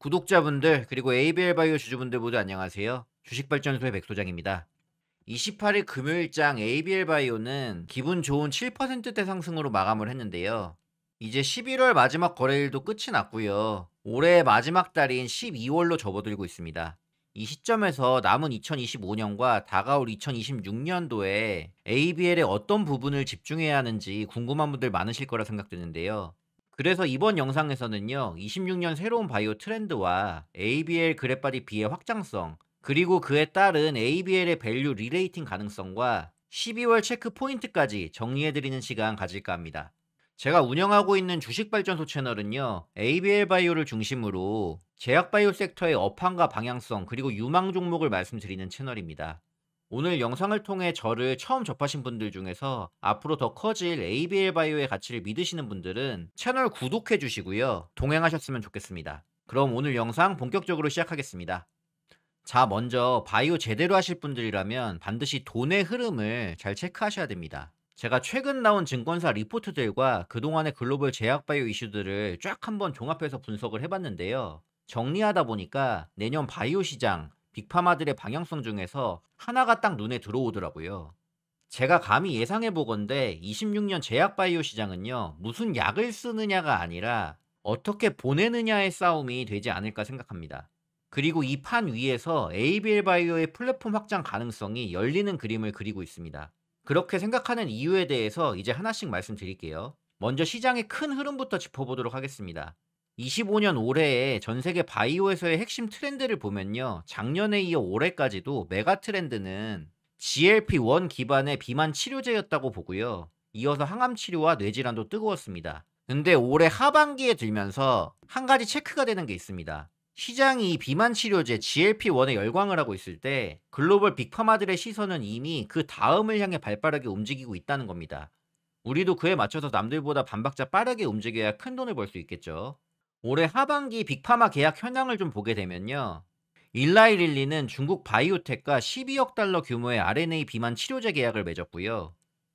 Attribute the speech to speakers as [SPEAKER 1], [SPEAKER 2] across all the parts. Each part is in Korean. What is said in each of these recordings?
[SPEAKER 1] 구독자분들 그리고 ABL 바이오 주주분들 모두 안녕하세요. 주식발전소의 백소장입니다. 28일 금요일장 ABL 바이오는 기분 좋은 7%대 상승으로 마감을 했는데요. 이제 11월 마지막 거래일도 끝이 났고요. 올해의 마지막 달인 12월로 접어들고 있습니다. 이 시점에서 남은 2025년과 다가올 2026년도에 ABL의 어떤 부분을 집중해야 하는지 궁금한 분들 많으실 거라 생각되는데요. 그래서 이번 영상에서는요, 26년 새로운 바이오 트렌드와 ABL 그래파디 B의 확장성, 그리고 그에 따른 ABL의 밸류 리레이팅 가능성과 12월 체크 포인트까지 정리해드리는 시간 가질까 합니다. 제가 운영하고 있는 주식발전소 채널은요, ABL 바이오를 중심으로 제약바이오 섹터의 업황과 방향성, 그리고 유망 종목을 말씀드리는 채널입니다. 오늘 영상을 통해 저를 처음 접하신 분들 중에서 앞으로 더 커질 ABL 바이오의 가치를 믿으시는 분들은 채널 구독해 주시고요. 동행하셨으면 좋겠습니다. 그럼 오늘 영상 본격적으로 시작하겠습니다. 자, 먼저 바이오 제대로 하실 분들이라면 반드시 돈의 흐름을 잘 체크하셔야 됩니다. 제가 최근 나온 증권사 리포트들과 그동안의 글로벌 제약 바이오 이슈들을 쫙 한번 종합해서 분석을 해봤는데요. 정리하다 보니까 내년 바이오 시장, 빅파마들의 방향성 중에서 하나가 딱 눈에 들어오더라고요. 제가 감히 예상해 보건대 26년 제약 바이오 시장은요, 무슨 약을 쓰느냐가 아니라 어떻게 보내느냐의 싸움이 되지 않을까 생각합니다. 그리고 이 판 위에서 ABL 바이오의 플랫폼 확장 가능성이 열리는 그림을 그리고 있습니다. 그렇게 생각하는 이유에 대해서 이제 하나씩 말씀드릴게요. 먼저 시장의 큰 흐름부터 짚어보도록 하겠습니다. 25년 올해의 전 세계 바이오에서의 핵심 트렌드를 보면요, 작년에 이어 올해까지도 메가 트렌드는 GLP-1 기반의 비만 치료제였다고 보고요. 이어서 항암 치료와 뇌질환도 뜨거웠습니다. 근데 올해 하반기에 들면서 한 가지 체크가 되는 게 있습니다. 시장이 이 비만 치료제 GLP-1에 열광을 하고 있을 때 글로벌 빅파마들의 시선은 이미 그 다음을 향해 발빠르게 움직이고 있다는 겁니다. 우리도 그에 맞춰서 남들보다 반박자 빠르게 움직여야 큰 돈을 벌 수 있겠죠. 올해 하반기 빅파마 계약 현황을 좀 보게 되면요. 일라이릴리는 중국 바이오텍과 12억 달러 규모의 RNA 비만 치료제 계약을 맺었고요.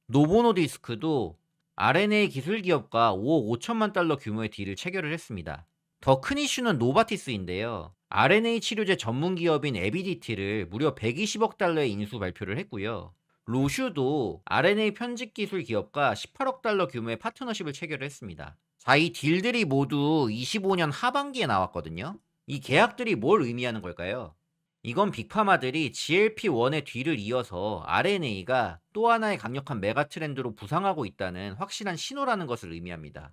[SPEAKER 1] 노보노디스크도 RNA 기술 기업과 5억 5천만 달러 규모의 딜을 체결을 했습니다. 더 큰 이슈는 노바티스인데요. RNA 치료제 전문 기업인 에비디티를 무려 120억 달러의 인수 발표를 했고요. 로슈도 RNA 편집 기술 기업과 18억 달러 규모의 파트너십을 체결을 했습니다. 자, 이 딜들이 모두 25년 하반기에 나왔거든요. 이 계약들이 뭘 의미하는 걸까요? 이건 빅파마들이 GLP-1의 뒤를 이어서 RNA가 또 하나의 강력한 메가 트렌드로 부상하고 있다는 확실한 신호라는 것을 의미합니다.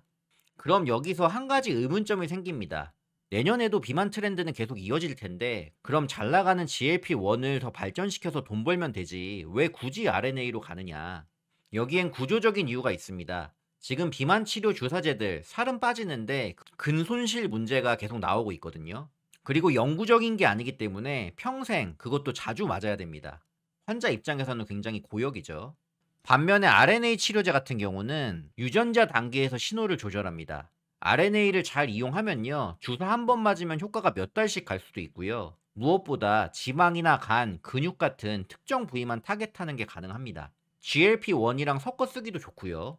[SPEAKER 1] 그럼 여기서 한 가지 의문점이 생깁니다. 내년에도 비만 트렌드는 계속 이어질 텐데, 그럼 잘 나가는 GLP-1을 더 발전시켜서 돈 벌면 되지, 왜 굳이 RNA로 가느냐? 여기엔 구조적인 이유가 있습니다. 지금 비만 치료 주사제들 살은 빠지는데 근손실 문제가 계속 나오고 있거든요. 그리고 영구적인 게 아니기 때문에 평생, 그것도 자주 맞아야 됩니다. 환자 입장에서는 굉장히 고역이죠. 반면에 RNA 치료제 같은 경우는 유전자 단계에서 신호를 조절합니다. RNA를 잘 이용하면요, 주사 한 번 맞으면 효과가 몇 달씩 갈 수도 있고요. 무엇보다 지방이나 간, 근육 같은 특정 부위만 타겟하는 게 가능합니다. GLP-1이랑 섞어 쓰기도 좋고요.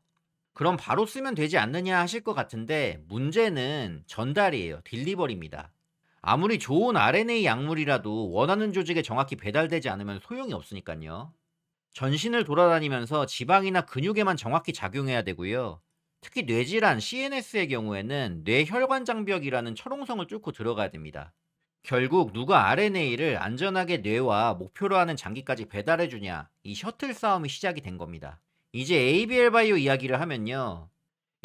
[SPEAKER 1] 그럼 바로 쓰면 되지 않느냐 하실 것 같은데, 문제는 전달이에요. 딜리버리입니다. 아무리 좋은 RNA 약물이라도 원하는 조직에 정확히 배달되지 않으면 소용이 없으니까요. 전신을 돌아다니면서 지방이나 근육에만 정확히 작용해야 되고요. 특히 뇌질환 CNS의 경우에는 뇌혈관 장벽이라는 철옹성을 뚫고 들어가야 됩니다. 결국 누가 RNA를 안전하게 뇌와 목표로 하는 장기까지 배달해 주냐, 이 셔틀 싸움이 시작이 된 겁니다. 이제 ABL 바이오 이야기를 하면요.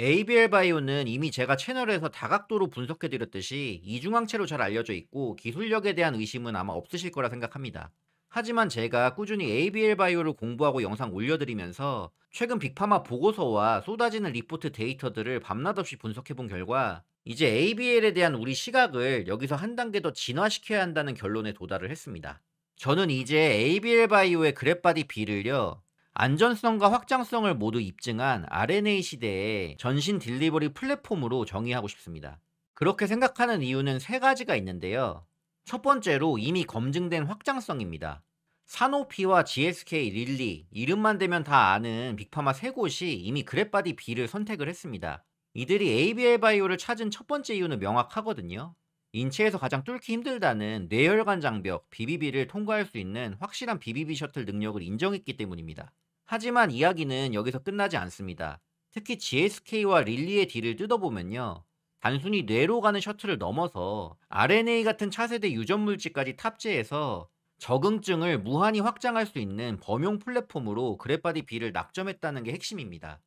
[SPEAKER 1] ABL 바이오는 이미 제가 채널에서 다각도로 분석해 드렸듯이 이중항체로 잘 알려져 있고 기술력에 대한 의심은 아마 없으실 거라 생각합니다. 하지만 제가 꾸준히 ABL 바이오를 공부하고 영상 올려드리면서 최근 빅파마 보고서와 쏟아지는 리포트 데이터들을 밤낮없이 분석해 본 결과 이제 ABL에 대한 우리 시각을 여기서 한 단계 더 진화시켜야 한다는 결론에 도달을 했습니다. 저는 이제 ABL 바이오의 그래파디 B를요, 안전성과 확장성을 모두 입증한 RNA 시대의 전신 딜리버리 플랫폼으로 정의하고 싶습니다. 그렇게 생각하는 이유는 세 가지가 있는데요. 첫 번째로 이미 검증된 확장성입니다. 사노피와 GSK, 릴리, 이름만 대면 다 아는 빅파마 세 곳이 이미 그래파디 B를 선택을 했습니다. 이들이 ABL 바이오를 찾은 첫 번째 이유는 명확하거든요. 인체에서 가장 뚫기 힘들다는 뇌혈관 장벽 BBB를 통과할 수 있는 확실한 BBB 셔틀 능력을 인정했기 때문입니다. 하지만 이야기는 여기서 끝나지 않습니다. 특히 GSK와 릴리의 딜을 뜯어보면요. 단순히 뇌로 가는 셔틀을 넘어서 RNA 같은 차세대 유전 물질까지 탑재해서 적응증을 무한히 확장할 수 있는 범용 플랫폼으로 그래바디 B를 낙점했다는 게 핵심입니다.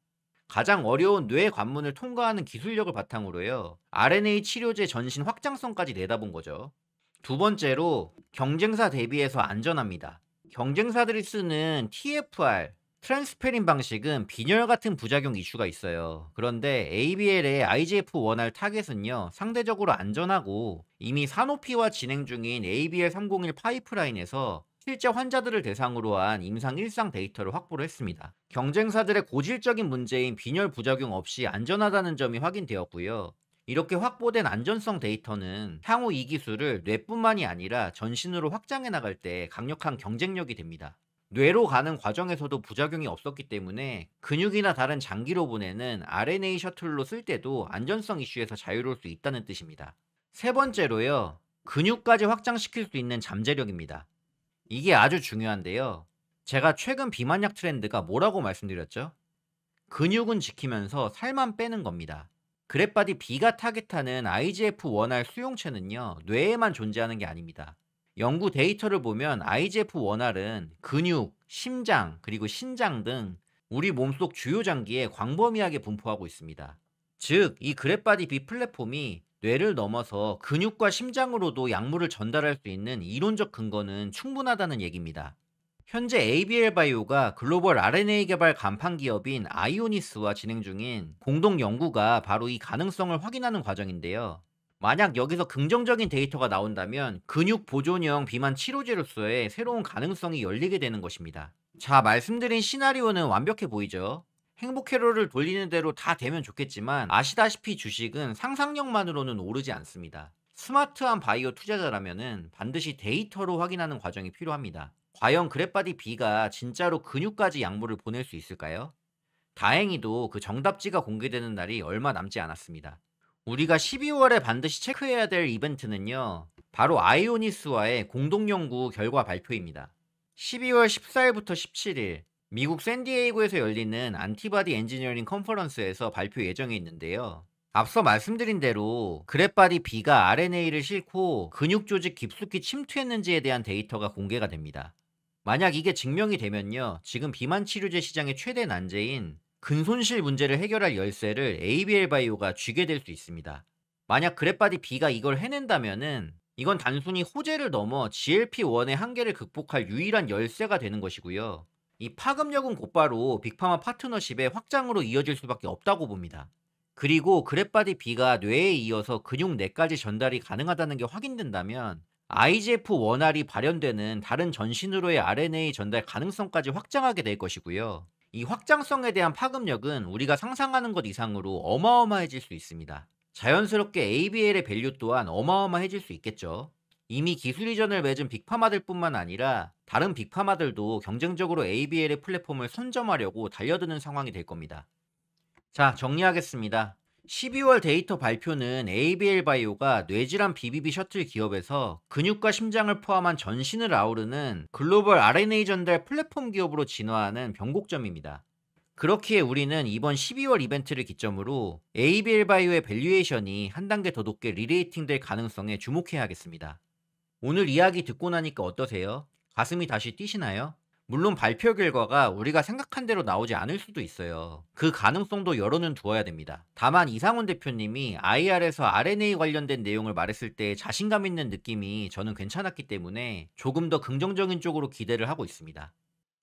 [SPEAKER 1] 가장 어려운 뇌 관문을 통과하는 기술력을 바탕으로요. RNA 치료제 전신 확장성까지 내다본 거죠. 두 번째로 경쟁사 대비해서 안전합니다. 경쟁사들이 쓰는 TFR, 트랜스페린 방식은 빈혈 같은 부작용 이슈가 있어요. 그런데 ABL의 IGF-1R 타겟은요, 상대적으로 안전하고 이미 사노피와 진행 중인 ABL301 파이프라인에서 실제 환자들을 대상으로 한 임상 일상 데이터를 확보를 했습니다. 경쟁사들의 고질적인 문제인 빈혈 부작용 없이 안전하다는 점이 확인되었고요. 이렇게 확보된 안전성 데이터는 향후 이 기술을 뇌뿐만이 아니라 전신으로 확장해 나갈 때 강력한 경쟁력이 됩니다. 뇌로 가는 과정에서도 부작용이 없었기 때문에 근육이나 다른 장기로 보내는 RNA 셔틀로 쓸 때도 안전성 이슈에서 자유로울 수 있다는 뜻입니다. 세 번째로요. 근육까지 확장시킬 수 있는 잠재력입니다. 이게 아주 중요한데요. 제가 최근 비만약 트렌드가 뭐라고 말씀드렸죠? 근육은 지키면서 살만 빼는 겁니다. 그랩바디 B가 타겟하는 IGF-1R 수용체는요, 뇌에만 존재하는 게 아닙니다. 연구 데이터를 보면 IGF-1R은 근육, 심장, 그리고 신장 등 우리 몸속 주요 장기에 광범위하게 분포하고 있습니다. 즉, 이 그랩바디 B 플랫폼이 뇌를 넘어서 근육과 심장으로도 약물을 전달할 수 있는 이론적 근거는 충분하다는 얘기입니다. 현재 ABL 바이오가 글로벌 RNA 개발 간판 기업인 아이오니스와 진행 중인 공동 연구가 바로 이 가능성을 확인하는 과정인데요. 만약 여기서 긍정적인 데이터가 나온다면 근육 보존형 비만 치료제로서의 새로운 가능성이 열리게 되는 것입니다. 자, 말씀드린 시나리오는 완벽해 보이죠? 행복 회로를 돌리는 대로 다 되면 좋겠지만 아시다시피 주식은 상상력만으로는 오르지 않습니다. 스마트한 바이오 투자자라면은 반드시 데이터로 확인하는 과정이 필요합니다. 과연 그랩바디 B가 진짜로 근육까지 약물을 보낼 수 있을까요? 다행히도 그 정답지가 공개되는 날이 얼마 남지 않았습니다. 우리가 12월에 반드시 체크해야 될 이벤트는요, 바로 아이오니스와의 공동연구 결과 발표입니다. 12월 14일부터 17일, 미국 샌디에이고에서 열리는 안티바디 엔지니어링 컨퍼런스에서 발표 예정에 있는데요. 앞서 말씀드린 대로 그랩바디 B가 RNA를 싣고 근육 조직 깊숙이 침투했는지에 대한 데이터가 공개가 됩니다. 만약 이게 증명이 되면요, 지금 비만 치료제 시장의 최대 난제인 근손실 문제를 해결할 열쇠를 ABL 바이오가 쥐게 될 수 있습니다. 만약 그랩바디 B가 이걸 해낸다면은 이건 단순히 호재를 넘어 GLP-1의 한계를 극복할 유일한 열쇠가 되는 것이고요. 이 파급력은 곧바로 빅파마 파트너십의 확장으로 이어질 수밖에 없다고 봅니다. 그리고 그랩바디 B가 뇌에 이어서 근육 내까지 전달이 가능하다는 게 확인된다면 IGF-1R이 발현되는 다른 전신으로의 RNA 전달 가능성까지 확장하게 될 것이고요. 이 확장성에 대한 파급력은 우리가 상상하는 것 이상으로 어마어마해질 수 있습니다. 자연스럽게 ABL의 밸류 또한 어마어마해질 수 있겠죠. 이미 기술 이전을 맺은 빅파마들뿐만 아니라 다른 빅파마들도 경쟁적으로 ABL의 플랫폼을 선점하려고 달려드는 상황이 될 겁니다. 자, 정리하겠습니다. 12월 데이터 발표는 ABL 바이오가 뇌질환 BBB 셔틀 기업에서 근육과 심장을 포함한 전신을 아우르는 글로벌 RNA 전달 플랫폼 기업으로 진화하는 변곡점입니다. 그렇기에 우리는 이번 12월 이벤트를 기점으로 ABL 바이오의 밸류에이션이 한 단계 더 높게 리레이팅 될 가능성에 주목해야겠습니다. 오늘 이야기 듣고 나니까 어떠세요? 가슴이 다시 뛰시나요? 물론 발표 결과가 우리가 생각한 대로 나오지 않을 수도 있어요. 그 가능성도 열어는 두어야 됩니다. 다만 이상훈 대표님이 IR에서 RNA 관련된 내용을 말했을 때 자신감 있는 느낌이 저는 괜찮았기 때문에 조금 더 긍정적인 쪽으로 기대를 하고 있습니다.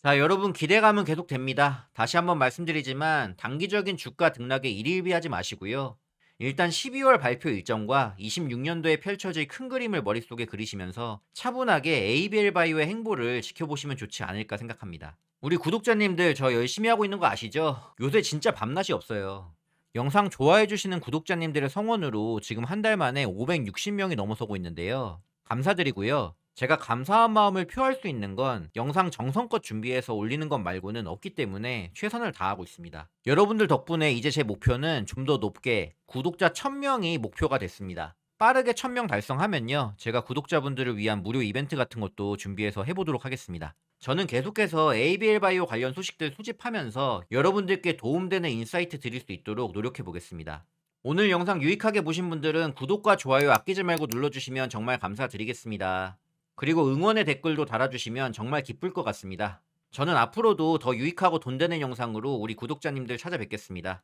[SPEAKER 1] 자, 여러분 기대감은 계속됩니다. 다시 한번 말씀드리지만 단기적인 주가 등락에 일일비하지 마시고요. 일단 12월 발표 일정과 26년도에 펼쳐질 큰 그림을 머릿속에 그리시면서 차분하게 ABL 바이오의 행보를 지켜보시면 좋지 않을까 생각합니다. 우리 구독자님들 저 열심히 하고 있는 거 아시죠? 요새 진짜 밤낮이 없어요. 영상 좋아해주시는 구독자님들의 성원으로 지금 한 달 만에 560명이 넘어서고 있는데요. 감사드리고요. 제가 감사한 마음을 표할 수 있는 건 영상 정성껏 준비해서 올리는 것 말고는 없기 때문에 최선을 다하고 있습니다. 여러분들 덕분에 이제 제 목표는 좀 더 높게 구독자 1000명이 목표가 됐습니다. 빠르게 1000명 달성하면요, 제가 구독자분들을 위한 무료 이벤트 같은 것도 준비해서 해보도록 하겠습니다. 저는 계속해서 ABL 바이오 관련 소식들 수집하면서 여러분들께 도움되는 인사이트 드릴 수 있도록 노력해 보겠습니다. 오늘 영상 유익하게 보신 분들은 구독과 좋아요 아끼지 말고 눌러주시면 정말 감사드리겠습니다. 그리고 응원의 댓글도 달아주시면 정말 기쁠 것 같습니다. 저는 앞으로도 더 유익하고 돈 되는 영상으로 우리 구독자님들 찾아뵙겠습니다.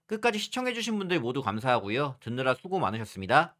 [SPEAKER 1] 끝까지 시청해주신 분들 모두 감사하고요. 듣느라 수고 많으셨습니다.